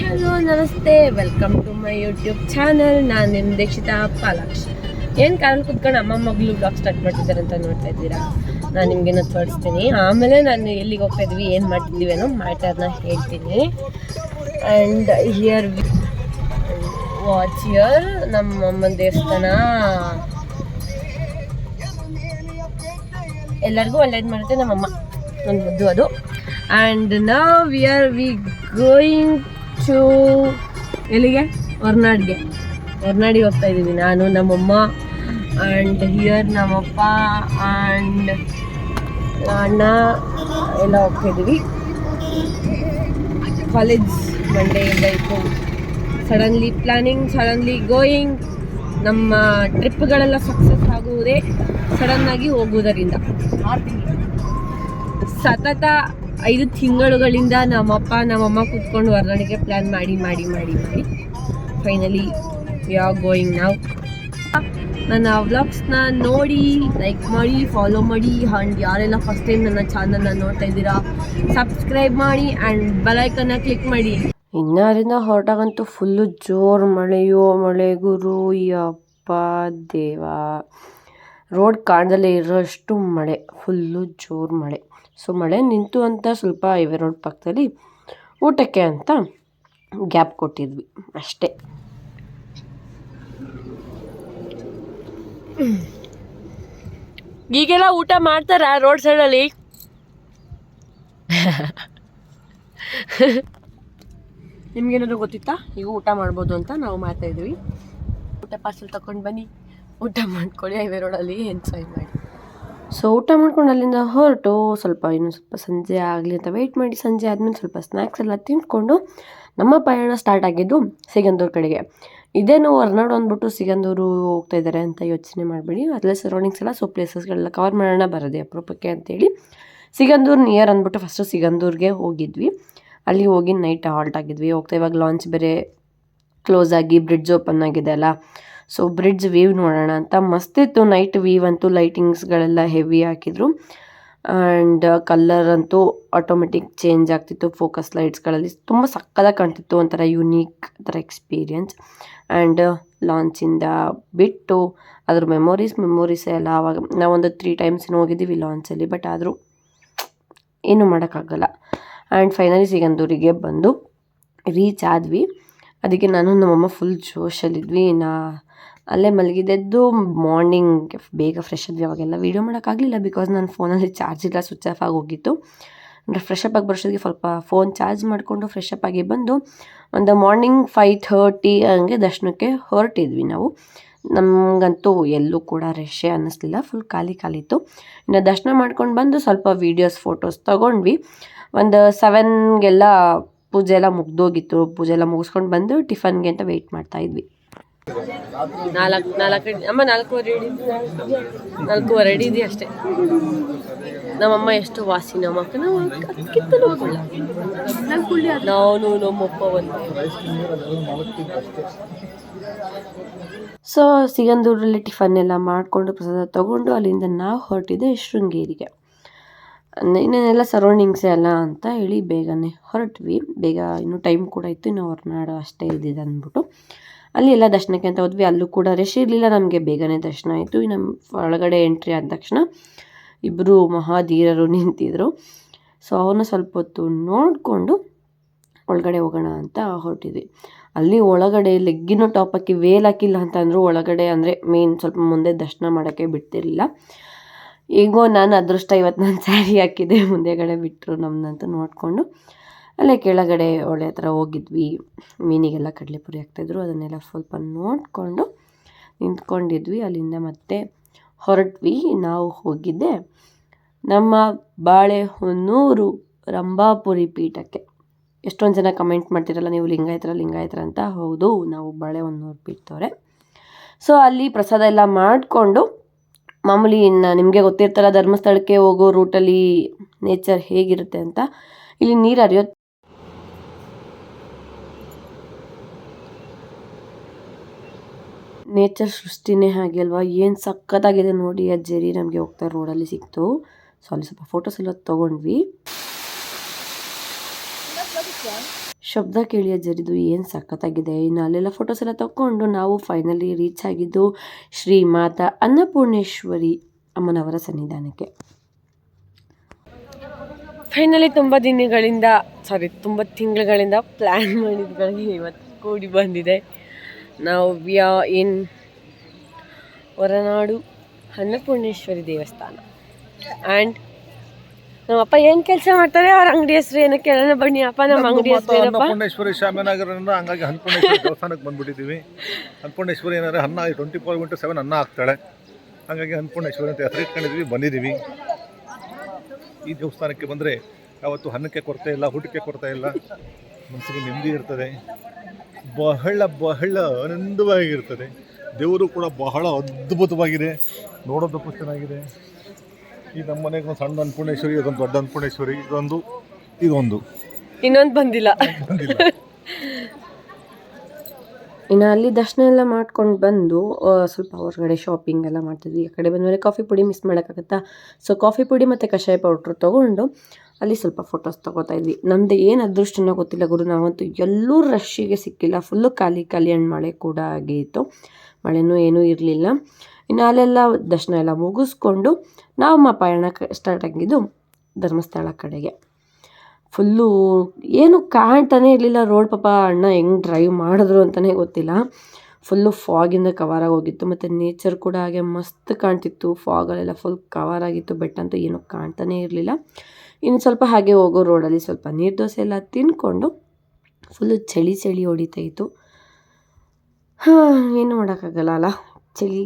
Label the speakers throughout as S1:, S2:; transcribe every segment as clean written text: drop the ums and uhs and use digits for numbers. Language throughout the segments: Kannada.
S1: ಹಲೋ ನಮಸ್ತೆ, welcome to my YouTube channel. ನಾನು ನಿಮ್ಮ ದೀಕ್ಷಿತಾ ಪಾಲಾಕ್ಷ್. ಏನು ಕಾರಲ್ಲಿ ಕುತ್ಕೊಂಡು ಅಮ್ಮ ಮಗಳು ಬ್ಲಾಗ್ ಸ್ಟಾರ್ಟ್ ಮಾಡ್ತಿದ್ದಾರೆ ಅಂತ ನೋಡ್ತಾ ಇದ್ದೀರಾ. ನಾನು ನಿಮಗೇನೋ ತೋರಿಸ್ತೀನಿ, ಆಮೇಲೆ ನಾನು ಎಲ್ಲಿಗೆ ಹೋಗ್ತಾ ಇದ್ವಿ, ಏನು ಮಾಡ್ತಿದ್ದೀವಿ ಅನ್ನೋ ಮ್ಯಾಟರ್ನ ಹೇಳ್ತೀನಿ. ಆ್ಯಂಡ್ ಹಿಯರ್ ವಾಚ್ ಹಿಯರ್ ನಮ್ಮ ಅಮ್ಮನ ದೇವಸ್ಥಾನ. ಎಲ್ಲರಿಗೂ ಒಳ್ಳೇದು ಮಾಡುತ್ತೆ ನಮ್ಮಮ್ಮ, ನನ್ನ ಮುದ್ದು ಅದು. ಆ್ಯಂಡ್ ನಾವು ವಿ ಗೋಯಿಂಗ್ ಟು ಎಲ್ಲಿಗೆ, ಹೊರನಾಡಿಗೆ ಹೋಗ್ತಾ ಇದ್ದೀವಿ ನಾನು, ನಮ್ಮಮ್ಮ ಆ್ಯಂಡ್ ಹಿಯರ್ ನಮ್ಮಪ್ಪ ಆ್ಯಂಡ್ ಅಣ್ಣ ಎಲ್ಲ ಹೋಗ್ತಾ ಇದ್ದೀವಿ. ಕಾಲೇಜ್ ಮಂಡೆಯಿಂದ ಇತ್ತು. Suddenly planning, suddenly going. ನಮ್ಮ ಟ್ರಿಪ್ಗಳೆಲ್ಲ ಸಕ್ಸಸ್ ಆಗುವುದೇ ಸಡನ್ನಾಗಿ ಹೋಗುವುದರಿಂದ. ಸತತ 5 ತಿಂಗಳುಗಳಿಂದ ನಮ್ಮಪ್ಪ ನಮ್ಮಮ್ಮ ಕೂತ್ಕೊಂಡು ಹೊರಗಡೆಗೆ ಪ್ಲ್ಯಾನ್ ಮಾಡಿ finally we are going now. ನನ್ನ ವ್ಲಾಗ್ಸ್ನ ನೋಡಿ, ಲೈಕ್ ಮಾಡಿ, ಫಾಲೋ ಮಾಡಿ. ಆ್ಯಂಡ್ ಯಾರೆಲ್ಲ ಫಸ್ಟ್ ಟೈಮ್ ನನ್ನ ಚಾನಲ್ನ ನೋಡ್ತಾ ಇದ್ದೀರಾ, ಸಬ್ಸ್ಕ್ರೈಬ್ ಮಾಡಿ ಆ್ಯಂಡ್ ಬೆಲೈಕನ್ನ ಕ್ಲಿಕ್ ಮಾಡಿ. ಇನ್ನಾರಿಂದ ಹೊರಟಾಗಂತೂ ಫುಲ್ಲು ಜೋರು ಮಳೆ ಗುರು, ಯಪ್ಪ ದೇವ. ರೋಡ್ ಕಾಣ್ದಲ್ಲೇ ಇರೋಷ್ಟು ಮಳೆ, ಫುಲ್ಲು ಜೋರು ಮಳೆ. ಸೊ ಮಳೆ ನಿಂತು ಅಂತ ಸ್ವಲ್ಪ ಹೈವೇ ರೋಡ್ ಪಕ್ಕದಲ್ಲಿ ಊಟಕ್ಕೆ ಅಂತ ಗ್ಯಾಪ್ ಕೊಟ್ಟಿದ್ವಿ ಅಷ್ಟೇ. ಈಗೆಲ್ಲ ಊಟ ಮಾಡ್ತಾರ ರೋಡ್ ಸೈಡಲ್ಲಿ? ನಿಮ್ಗೇನಾದ್ರು ಗೊತ್ತಿತ್ತಾ ಈಗ ಊಟ ಮಾಡ್ಬೋದು ಅಂತ? ನಾವು ಮಾಡ್ತಾ ಇದ್ವಿ. ಊಟ ಪಾರ್ಸೆಲ್ ತಗೊಂಡು ಬನ್ನಿ, ಊಟ ಮಾಡ್ಕೊಳ್ಳಿ, ಹೈವೇ ರೋಡಲ್ಲಿ ಎಂಜಾಯ್ ಮಾಡಿ. ಸೊ ಊಟ ಮಾಡ್ಕೊಂಡು ಅಲ್ಲಿಂದ ಹೊರಟು ಇನ್ನೂ ಸ್ವಲ್ಪ ಸಂಜೆ ಆಗಲಿ ಅಂತ ವೆಯ್ಟ್ ಮಾಡಿ, ಸಂಜೆ ಆದಮೇಲೆ ಸ್ವಲ್ಪ ಸ್ನ್ಯಾಕ್ಸ್ ಎಲ್ಲ ತಿಂದ್ಕೊಂಡು ನಮ್ಮ ಪಯಣ ಸ್ಟಾರ್ಟ್ ಆಗಿದ್ದು ಸಿಗಂದೂರು ಕಡೆಗೆ. ಇದೇನು ಹೊರನಾಡು ಅಂದ್ಬಿಟ್ಟು ಸಿಗಂದೂರು ಹೋಗ್ತಾ ಇದ್ದಾರೆ ಅಂತ ಯೋಚನೆ ಮಾಡಬೇಡಿ. ಅದರಲ್ಲೇ ಸರೌಂಡಿಂಗ್ಸ್ ಎಲ್ಲ ಪ್ಲೇಸಸ್ಗಳೆಲ್ಲ ಕವರ್ ಮಾಡೋಣ ಬರೋದೆ ಅಪರೂಪಕ್ಕೆ ಅಂತೇಳಿ ಸಿಗಂದೂರು ನಿಯರ್ ಅಂದ್ಬಿಟ್ಟು ಫಸ್ಟು ಸಿಗಂದೂರಿಗೆ ಹೋಗಿದ್ವಿ. ಅಲ್ಲಿ ಹೋಗಿ ನೈಟ್ ಹಾಲ್ಟ್ ಆಗಿದ್ವಿ. ಇವಾಗ ಲಾಂಚ್ ಬೇರೆ ಕ್ಲೋಸ್ ಆಗಿ ಬ್ರಿಡ್ಜ್ ಓಪನ್ ಆಗಿದೆ ಅಲ್ಲ, ಸೊ ಬ್ರಿಡ್ಜ್ ವೀವ್ ನೋಡೋಣ ಅಂತ ಮಸ್ತಿತ್ತು. ನೈಟ್ ವೀವ್ ಅಂತೂ ಲೈಟಿಂಗ್ಸ್ಗಳೆಲ್ಲ ಹೆವಿ ಹಾಕಿದ್ರು. ಆ್ಯಂಡ್ ಕಲರ್ ಅಂತೂ ಆಟೋಮೆಟಿಕ್ ಚೇಂಜ್ ಆಗ್ತಿತ್ತು. ಫೋಕಸ್ ಲೈಟ್ಸ್ಗಳಲ್ಲಿ ತುಂಬ ಸಕ್ಕದಾಗಿ ಕಾಣ್ತಿತ್ತು. ಒಂಥರ ಯುನೀಕ್ ಥರ ಎಕ್ಸ್ಪೀರಿಯನ್ಸ್. ಆ್ಯಂಡ್ ಲಾಂಚಿಂದ ಬಿಟ್ಟು ಅದ್ರ ಮೆಮೊರೀಸೇ ಎಲ್ಲ. ಆವಾಗ ನಾವೊಂದು 3 ಟೈಮ್ಸ್ ಹೋಗಿದ್ದೀವಿ ಲಾಂಚಲ್ಲಿ, ಬಟ್ ಆದರೂ ಏನೂ ಮಾಡೋಕ್ಕಾಗಲ್ಲ. ಆ್ಯಂಡ್ ಫೈನಲಿ ಸಿಗಂದೂರಿಗೆ ಬಂದು ರೀಚ್ ಆದ್ವಿ. ಅದಕ್ಕೆ ನಾನು ನಮ್ಮಮ್ಮ ಫುಲ್ ಜೋಶಲ್ಲಿದ್ವಿ. ಅಲ್ಲೇ ಮಲಗಿದ್ದೆದ್ದು ಮಾರ್ನಿಂಗ್ ಬೇಗ ಫ್ರೆಶ್ ಆದ್ವಿ. ಅವಾಗೆಲ್ಲ ವೀಡಿಯೋ ಮಾಡೋಕ್ಕಾಗಲಿಲ್ಲ, ಬಿಕಾಸ್ ನನ್ನ ಫೋನಲ್ಲಿ ಚಾರ್ಜ್ ಇಲ್ಲ, ಸ್ವಿಚ್ ಆಫ್ ಆಗೋಗಿತ್ತು. ಅಂದರೆ ಫ್ರೆಶ್ ಅಪ್ ಆಗಿ ಬರೋಷ್ಟೊತ್ತಿಗೆ ಸ್ವಲ್ಪ ಫೋನ್ ಚಾರ್ಜ್ ಮಾಡಿಕೊಂಡು ಫ್ರೆಶ್ ಅಪ್ ಆಗಿ ಬಂದು ಒಂದು ಮಾರ್ನಿಂಗ್ 5:30 ಹಂಗೆ ದರ್ಶನಕ್ಕೆ ಹೊರಟಿದ್ವಿ ನಾವು. ನಮಗಂತೂ ಎಲ್ಲೂ ಕೂಡ ರಶ್ಶೇ ಅನ್ನಿಸ್ಲಿಲ್ಲ, ಫುಲ್ ಖಾಲಿ ಇತ್ತು. ಇನ್ನು ದರ್ಶನ ಮಾಡ್ಕೊಂಡು ಬಂದು ಸ್ವಲ್ಪ ವೀಡಿಯೋಸ್ ಫೋಟೋಸ್ ತೊಗೊಂಡ್ವಿ. ಒಂದು 7ಗೆಲ್ಲ ಪೂಜೆ ಎಲ್ಲ ಮುಗ್ದೋಗಿತ್ತು. ಪೂಜೆ ಎಲ್ಲ ಮುಗಿಸ್ಕೊಂಡು ಬಂದು ಟಿಫನ್ಗೆ ಅಂತ ವೆಯ್ಟ್ ಮಾಡ್ತಾ ಇದ್ವಿ. 4:30 ಹಿಡಿದ್ವಿ ಅಷ್ಟೇ. ನಮ್ಮಮ್ಮ ಎಷ್ಟು ವಾಸಿ, ನಮ್ಮಕ್ಕ ನಾವು ನಮ್ಮಪ್ಪ ಒಂದು. ಸೊ ಸಿಗಂದೂರಲ್ಲಿ ಟಿಫನ್ ಎಲ್ಲ ಮಾಡಿಕೊಂಡು ಪ್ರಸಾದ ತೊಗೊಂಡು ಅಲ್ಲಿಂದ ನಾವು ಹೊರಟಿದ್ದೆ ಶೃಂಗೇರಿಗೆ. ಇನ್ನೇನೆಲ್ಲ ಸರೌಂಡಿಂಗ್ಸೇ ಅಲ್ಲ ಅಂತ ಹೇಳಿ ಬೇಗನೆ ಹೊರಟ್ವಿ. ಬೇಗ ಇನ್ನೂ ಟೈಮ್ ಕೂಡ ಇತ್ತು, ಇನ್ನು ಹೊರನಾಡು ಅಷ್ಟೇ ಇದ್ದಿದ್ದು ಅಂದ್ಬಿಟ್ಟು ಅಲ್ಲಿ ಎಲ್ಲ ದರ್ಶನಕ್ಕೆ ಅಂತ ಹೋದ್ವಿ. ಅಲ್ಲೂ ಕೂಡ ರಶ್ ಇರಲಿಲ್ಲ, ನಮಗೆ ಬೇಗನೆ ದರ್ಶನ ಆಯಿತು. ನಮ್ಮ ಒಳಗಡೆ ಎಂಟ್ರಿ ಆದ ತಕ್ಷಣ ಇಬ್ಬರು ಮಹಾಧೀರರು ನಿಂತಿದ್ರು. ಸೊ ಅವನ್ನ ಸ್ವಲ್ಪ ಹೊತ್ತು ನೋಡಿಕೊಂಡು ಒಳಗಡೆ ಹೋಗೋಣ ಅಂತ ಹೊರಟಿದ್ವಿ. ಅಲ್ಲಿ ಒಳಗಡೆ ಲೆಗ್ಗಿನ ಟಾಪ್ ಹಾಕಿ ವೇಲ್ ಹಾಕಿಲ್ಲ ಅಂತ ಅಂದರು. ಒಳಗಡೆ ಅಂದರೆ ಮೇನ್ ಸ್ವಲ್ಪ ಮುಂದೆ ದರ್ಶನ ಮಾಡೋಕ್ಕೆ ಬಿಡ್ತಿರಲಿಲ್ಲ. ಈಗೋ ನಾನು ಅದೃಷ್ಟ, ಇವತ್ತು ನಾನು ಸ್ಯಾರಿ ಹಾಕಿದ್ದೆ, ಮುಂದೆಗಡೆ ಬಿಟ್ಟರು ನಮ್ಮನ್ನಂತೂ ನೋಡಿಕೊಂಡು. ಅಲ್ಲೇ ಕೆಳಗಡೆ ಒಳ್ಳೆ ಹತ್ರ ಹೋಗಿದ್ವಿ. ಮೀನಿಗೆಲ್ಲ ಕಡಲೆಪುರಿ ಹಾಕ್ತಾಯಿದ್ರು, ಅದನ್ನೆಲ್ಲ ಸ್ವಲ್ಪ ನೋಡಿಕೊಂಡು ನಿಂತ್ಕೊಂಡಿದ್ವಿ. ಅಲ್ಲಿಂದ ಮತ್ತೆ ಹೊರಟ್ವಿ. ನಾವು ಹೋಗಿದ್ದೆ ನಮ್ಮ ಬಾಳೆಹೊನ್ನೂರು ರಂಭಾಪುರಿ ಪೀಠಕ್ಕೆ. ಎಷ್ಟೊಂದು ಜನ ಕಮೆಂಟ್ ಮಾಡ್ತಿರಲ್ಲ ನೀವು ಲಿಂಗಾಯತರ ಅಂತ. ಹೌದು, ನಾವು ಬಾಳೆಹೊನ್ನೂರು ಪೀಠದವರೇ. ಸೊ ಅಲ್ಲಿ ಪ್ರಸಾದ ಎಲ್ಲ ಮಾಡಿಕೊಂಡು ಮಾಮೂಲಿ ನಿಮಗೆ ಗೊತ್ತಿರ್ತಲ್ಲ ಧರ್ಮಸ್ಥಳಕ್ಕೆ ಹೋಗೋ ರೂಟಲ್ಲಿ ನೇಚರ್ ಹೇಗಿರುತ್ತೆ ಅಂತ. ಇಲ್ಲಿ ನೀರು ಹರಿಯೋ ನೇಚರ್ ಸೃಷ್ಟಿನೇ ಹಾಗೆ ಅಲ್ವಾ, ಏನು ಸಕ್ಕತ್ತಾಗಿದೆ ನೋಡಿ. ಆ ಜರಿ ನಮಗೆ ಹೋಗ್ತಾ ರೋಡಲ್ಲಿ ಸಿಕ್ತು. ಸೊ ಅಲ್ಲಿ ಸ್ವಲ್ಪ ಫೋಟೋಸ್ ಎಲ್ಲ ತೊಗೊಂಡ್ವಿ. ಶಬ್ದ ಕೇಳಿಯ ಜರಿದು ಏನು ಸಖತ್ತಾಗಿದೆ. ಇನ್ನು ಅಲ್ಲೆಲ್ಲ ಫೋಟೋಸ್ ಎಲ್ಲ ತಗೊಂಡು ನಾವು ಫೈನಲಿ ರೀಚ್ ಆಗಿದ್ದು ಶ್ರೀ ಮಾತಾ ಅನ್ನಪೂರ್ಣೇಶ್ವರಿ ಅಮ್ಮನವರ ಸನ್ನಿಧಾನಕ್ಕೆ. ಫೈನಲಿ ತುಂಬ ತಿಂಗಳುಗಳಿಂದ ಪ್ಲ್ಯಾನ್ ಮಾಡಿದ್ಗಳಿಗೆ ಇವತ್ತು ಕೂಡಿ ಬಂದಿದೆ. ನಾವು ಇನ್ ಹೊರನಾಡು ಅನ್ನಪೂರ್ಣೇಶ್ವರಿ ದೇವಸ್ಥಾನ. ಆ್ಯಂಡ್ ನಮ್ಮಪ್ಪ ಏನು ಕೆಲಸ ಮಾಡ್ತಾರೆ, ಅವ್ರ ಅಂಗಡಿ ಹೆಸರು ಏನೋ ಕೇಳೋಣ ಬನ್ನಿ ಅಪ್ಪ. ನಮ್ಮ ಅಂಗಡಿ ಹೆಸರು ಏನಪ್ಪ?
S2: ಅನ್ನಪೂರ್ಣೇಶ್ವರಿ ಶಾಮಿನಗರದಿಂದ. ಹಂಗಾಗಿ ಅನ್ನಪೂರ್ಣೇಶ್ವರಿ ದೇವಸ್ಥಾನಕ್ಕೆ ಬಂದ್ಬಿಟ್ಟಿದ್ದೀವಿ. ಅನ್ನಪೂರ್ಣೇಶ್ವರಿ ಏನಾದ್ರೆ ಅನ್ನ 24/7 ಅನ್ನ ಹಾಕ್ತಾಳೆ. ಹಾಗಾಗಿ ಅನ್ನಪೂರ್ಣೇಶ್ವರಿ ಅಂತ ಹೆಸರು ಇಟ್ಕೊಂಡಿದ್ವಿ, ಬಂದಿದ್ದೀವಿ. ಈ ದೇವಸ್ಥಾನಕ್ಕೆ ಬಂದರೆ ಯಾವತ್ತು ಅನ್ನಕ್ಕೆ ಕೊರತೆ ಇಲ್ಲ, ಊಟಕ್ಕೆ ಕೊರತೆ ಇಲ್ಲ, ಮನಸ್ಸಿಗೆ ನೆಮ್ಮದಿ ಇರ್ತದೆ, ಬಹಳ ಆನಂದವಾಗಿರ್ತದೆ. ದೇವರು ಕೂಡ ಬಹಳ ಅದ್ಭುತವಾಗಿದೆ, ನೋಡೋದಕ್ಕೂ ಚೆನ್ನಾಗಿದೆ. ಈ ನಮ್ಮ ಮನೆಗೆ ಒಂದು ಸಣ್ಣ ಅನ್ನಪೂರ್ಣೇಶ್ವರಿ, ಅದೊಂದು ದೊಡ್ಡ ಅನ್ನಪೂರ್ಣೇಶ್ವರಿ, ಇದೊಂದು
S1: ಇನ್ನೊಂದು ಬಂದಿಲ್ಲ. ಇನ್ನು ಅಲ್ಲಿ ದರ್ಶನ ಎಲ್ಲ ಮಾಡ್ಕೊಂಡು ಬಂದು ಸ್ವಲ್ಪ ಹೊರಗಡೆ ಶಾಪಿಂಗ್ ಎಲ್ಲ ಮಾಡ್ತಿದ್ವಿ. ಆ ಕಡೆ ಬಂದಮೇಲೆ ಕಾಫಿ ಪುಡಿ ಮಿಸ್ ಮಾಡೋಕ್ಕಾಗತ್ತಾ, ಸೊ ಕಾಫಿ ಪುಡಿ ಮತ್ತು ಕಷಾಯ ಪೌಡ್ರ್ ತೊಗೊಂಡು ಅಲ್ಲಿ ಸ್ವಲ್ಪ ಫೋಟೋಸ್ ತೊಗೋತಾ ಇದ್ವಿ. ನಮ್ಮದು ಏನು ಅದೃಷ್ಟನೋ ಗೊತ್ತಿಲ್ಲ ಗುರು, ನಾವಂತೂ ಎಲ್ಲೂ ರಶ್ಶಿಗೆ ಸಿಕ್ಕಿಲ್ಲ. ಫುಲ್ಲು ಖಾಲಿ ಆ್ಯಂಡ್ ಮಳೆ ಕೂಡ ಆಗಿತ್ತು, ಮಳೆನೂ ಏನೂ ಇರಲಿಲ್ಲ. ಇನ್ನು ಅಲ್ಲೆಲ್ಲ ದರ್ಶನ ಎಲ್ಲ ಮುಗಿಸ್ಕೊಂಡು ನಾವು ಪಯಣ ಸ್ಟಾರ್ಟ್ ಆಗಿದ್ದು ಧರ್ಮಸ್ಥಳ ಕಡೆಗೆ. ಫುಲ್ಲು ಏನು ಕಾಣ್ತಾನೆ ಇರಲಿಲ್ಲ ರೋಡ್. ಪಾಪ ಅಣ್ಣ ಹೆಂಗೆ ಡ್ರೈವ್ ಮಾಡಿದ್ರು ಅಂತಲೇ ಗೊತ್ತಿಲ್ಲ. ಫುಲ್ಲು ಫಾಗಿಂದ ಕವರಾಗಿ ಹೋಗಿತ್ತು, ಮತ್ತು ನೇಚರ್ ಕೂಡ ಹಾಗೆ ಮಸ್ತ್ ಕಾಣ್ತಿತ್ತು. ಫಾಗಲ್ಲೆಲ್ಲ ಫುಲ್ ಕವರಾಗಿತ್ತು, ಬೆಟ್ಟ ಅಂತೂ ಏನೂ ಕಾಣ್ತಾನೇ ಇರಲಿಲ್ಲ. ಇನ್ನು ಸ್ವಲ್ಪ ಹಾಗೆ ಹೋಗೋ ರೋಡಲ್ಲಿ ಸ್ವಲ್ಪ ನೀರು ದೋಸೆ ಎಲ್ಲ ತಿಂದ್ಕೊಂಡು ಫುಲ್ಲು ಚಳಿ ಹೊಡಿತಾ ಇತ್ತು. ಏನು ಮಾಡೋಕ್ಕಾಗಲ್ಲ ಅಲ್ಲ, ಚಳಿ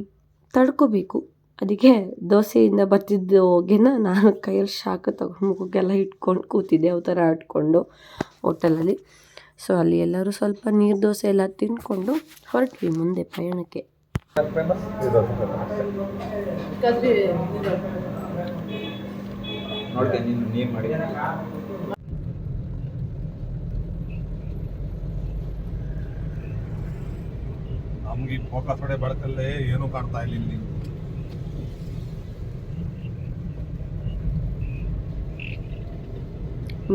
S1: ತಡ್ಕೋಬೇಕು. ಅದಕ್ಕೆ ದೋಸೆಯಿಂದ ಬರ್ತಿದ್ದ ಹೋಗಿನ ನಾನು ಕೈಯಲ್ಲಿ ಶಾಖ ತಗೊಂಡು ಮುಖಕ್ಕೆಲ್ಲ ಇಟ್ಕೊಂಡು ಕೂತಿದ್ದೆ, ಯಾವ ಥರ ಆಡ್ಕೊಂಡು ಹೋಟೆಲಲ್ಲಿ. ಸೊ ಅಲ್ಲಿ ಎಲ್ಲರೂ ಸ್ವಲ್ಪ ನೀರು ದೋಸೆ ಎಲ್ಲ ತಿಂದ್ಕೊಂಡು ಹೊರಟ್ವಿ ಮುಂದೆ ಪಯಣಕ್ಕೆ.
S2: ನಮ್ಗೆ ಫೋಕಸ್ ಹೊಡೆ ಬೆಳಕಲ್ಲೇ ಏನೂ ಕಾಣ್ತಾ ಇಲ್ಲ ಇಲ್ಲಿ.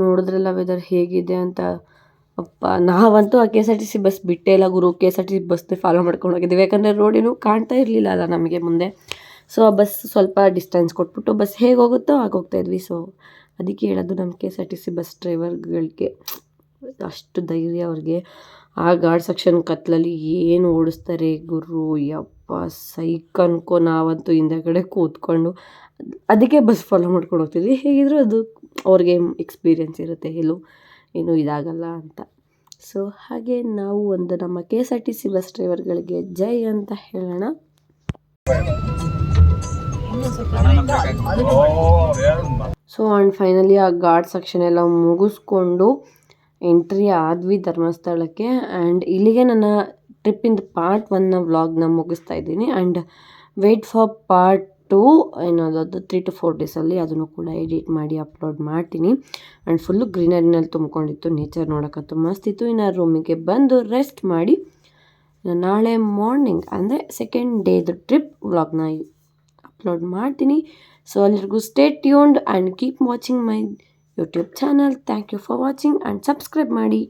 S1: ನೋಡಿದ್ರಲ್ಲ ವೆದರ್ ಹೇಗಿದೆ ಅಂತ. ಅಪ್ಪ ನಾವಂತೂ ಆ KSRTC ಬಸ್ ಬಿಟ್ಟೇ ಇಲ್ಲ ಗುರು. KSRTC ಬಸ್ನೇ ಫಾಲೋ ಮಾಡ್ಕೊಂಡು ಹೋಗಿದ್ದೀವಿ, ಯಾಕಂದರೆ ರೋಡ್ ಏನೂ ಕಾಣ್ತಾ ಇರಲಿಲ್ಲ ಅಲ್ಲ ನಮಗೆ ಮುಂದೆ. ಸೊ ಆ ಬಸ್ ಸ್ವಲ್ಪ ಡಿಸ್ಟೆನ್ಸ್ ಕೊಟ್ಬಿಟ್ಟು ಬಸ್ ಹೇಗೆ ಹೋಗುತ್ತೋ ಆಗ ಹೋಗ್ತಾಯಿದ್ವಿ. ಸೊ ಅದಕ್ಕೆ ಹೇಳೋದು ನಮ್ಮ KSRTC ಬಸ್ ಡ್ರೈವರ್ಗಳಿಗೆ ಅಷ್ಟು ಧೈರ್ಯ ಅವ್ರಿಗೆ. ಆ ಗಾರ್ಡ್ ಸೆಕ್ಷನ್ ಕತ್ಲಲ್ಲಿ ಏನು ಓಡಿಸ್ತಾರೆ ಗುರು, ಯಪ್ಪ ಸೈಕ್ ಅನ್ಕೋ. ನಾವಂತೂ ಹಿಂದೆಗಡೆ ಕೂತ್ಕೊಂಡು ಅದಕ್ಕೆ ಬಸ್ ಫಾಲೋ ಮಾಡ್ಕೊಂಡು ಹೋಗ್ತಿದ್ವಿ. ಹೇಗಿದ್ರು ಅದು ಅವ್ರಿಗೆ ಎಕ್ಸ್ಪೀರಿಯೆನ್ಸ್ ಇರುತ್ತೆ, ಏನೂ ಇದಾಗಲ್ಲ ಅಂತ. ಸೊ ಹಾಗೆ ನಾವು ಒಂದು ನಮ್ಮ KSRTC ಬಸ್ ಡ್ರೈವರ್ಗಳಿಗೆ ಜೈ ಅಂತ ಹೇಳೋಣ. ಸೊ ಆ್ಯಂಡ್ ಫೈನಲಿ ಆ ಗಾರ್ಡ್ ಸೆಕ್ಷನ್ ಎಲ್ಲ ಮುಗಿಸ್ಕೊಂಡು ಎಂಟ್ರಿ ಆದ್ವಿ ಧರ್ಮಸ್ಥಳಕ್ಕೆ. ಆ್ಯಂಡ್ ಇಲ್ಲಿಗೆ ನನ್ನ ಟ್ರಿಪ್ಪಿಂದ ಪಾರ್ಟ್ 1ನ ವ್ಲಾಗ್ನ ಮುಗಿಸ್ತಾ ಇದ್ದೀನಿ. ಆ್ಯಂಡ್ ವೇಟ್ ಫಾರ್ ಪಾರ್ಟ್ 2 ಏನದು 3 to 4 ಡೇಸಲ್ಲಿ ಅದನ್ನು ಕೂಡ ಎಡಿಟ್ ಮಾಡಿ ಅಪ್ಲೋಡ್ ಮಾಡ್ತೀನಿ. ಆ್ಯಂಡ್ ಫುಲ್ಲು ಗ್ರೀನರಿನಲ್ಲಿ ತುಂಬ್ಕೊಂಡಿತ್ತು, ನೇಚರ್ ನೋಡೋಕ್ಕಂತೂ ಮಸ್ತಿತ್ತು. ಇನ್ನು ರೂಮಿಗೆ ಬಂದು ರೆಸ್ಟ್ ಮಾಡಿ ನಾಳೆ ಮಾರ್ನಿಂಗ್ ಅಂದರೆ ಸೆಕೆಂಡ್ ಡೇದು ಟ್ರಿಪ್ ವ್ಲಾಗ್ನ ಅಪ್ಲೋಡ್ ಮಾಡ್ತೀನಿ. ಸೊ ಅಲ್ಲಿಗೂ stay tuned and keep watching my YouTube channel. Thank you for watching and subscribe ಮಾಡಿ.